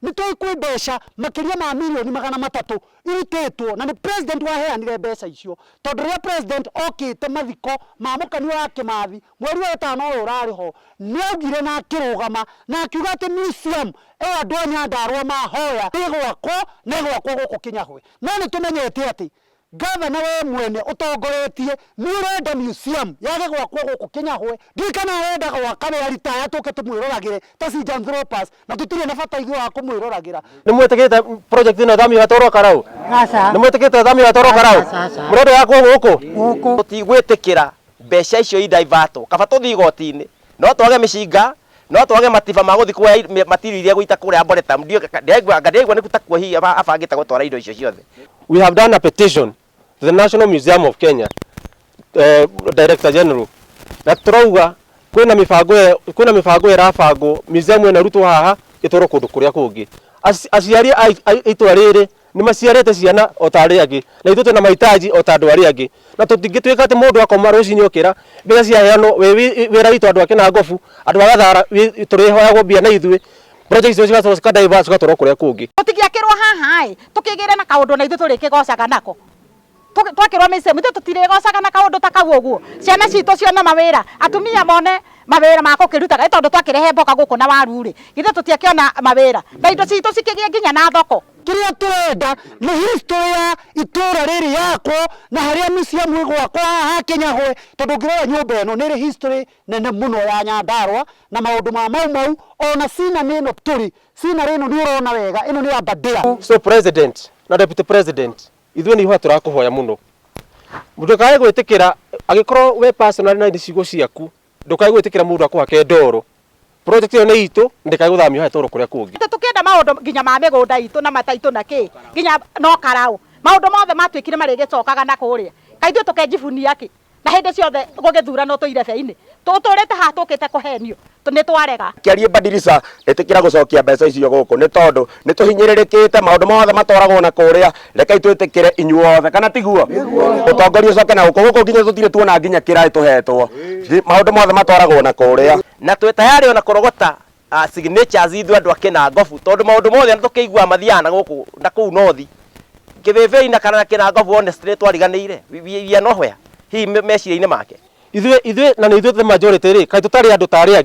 nitoi mbeca makiria ma milioni 300 irutetwo na ni president waheanire mbeca icio tondu ria president okite mathiko ma mukanio wa Kimathi mweri wa 5 uyu urariho niaugire na akirugama na akiuga ati museum andu a Nyandarua mahoya igwakwo na igwakwo guku Kinyahwe no nitumenyete ati Gavana we mwene utongoretie nurenda museum yage gwakwo guku Kinyahwe ndikana wenda gwaka ya ritaya tuke tumwiroragire ta si Anthropos na tutire na bata igwa kumwirораgira ni mwetekete project ino thami hatoro karau asa ni mwetekete thami hatoro karau murendo yako guku tutigwitikira mbeca icio idaivato kaba tuthi igoti-ini no twage mishinga no twage matiba ma guthi kuoya material iria guita kuria Boreta ndigwa niku takwo hi abangite gutwara indo icio ciothe. We have done a petition to the National Museum of Kenya Director General na turauga kwina mibango irabangwo museum ino rutwo haha itoro kundu kuria kungi aciari itwa riri ni maciarete ciana otari angi na ithu twina mahitaji otandu ari angi na tutingitwika ati mundu akoma rucini okira mbia ciaheanwo wira witu andu akina ngobu andu agathara turihoyagwo mbia na ithuĩ project icio cigacoka diverse gatoro kuria kungi tutingiakirwo haha tukigire na kaundu na ithu turikigocaga nako twakirwo mise mute tutirigocaga na kaundu ta kau uguo ciana citu ciona mawira atumia mone mawira mako kirutaga tondu twakirehe mboka guku na waruri githe tutiakiona mawira na indo citu cikigie nginya na thoko kiria turenda ni history ya itura riri yakwo na haria museum igwakwo haha Kinyahwe tondu ngirora nyumba ino ni history nene muno ya Nyandarua na maundu ma mau ona sina nino turi sina rino ni urona wega ino ni ya Badea. So president na deputy president ithuĩ ni ihwa turakuhoya muno ndukae gwitikira agikorwo we personal na indicigo ciaku ndukae gwitikira mundu akuhake ndoro project iyo ni itu ndikae guthamio hatoro kuria kungi tukienda maundu nginya ma migunda itu na mataitu na ki nginya no karau maundu mothe matwikire marigicokaga na kuria kaithu tukenjibunia ki na hindi ciothe gugithurano tuire bei-ini tuturite ha tukite kuhenio ni twarega kiarie Badirisa etikira gucokia mbeca icio guku ni tondu ni tuhinyiririkite maundu mothe matwaragwo na kuria reke itwitikire inyuothe kana tiguo utongoria ucoke na guku nginya tutire tuona nginya kirai tuhetwo maundu mothe matwaragwo na kuria na twi tayari ona kurogota signatures ithu andu akina ngobu tondu maundu mothe tukiigua mathiana guku na kuu nothi kithivei na kana kina ngobu honestly twariganire we are nowhere hi meciria-ini make ithuĩ na ni ithuĩ the majority ri kai tutari andu tari angi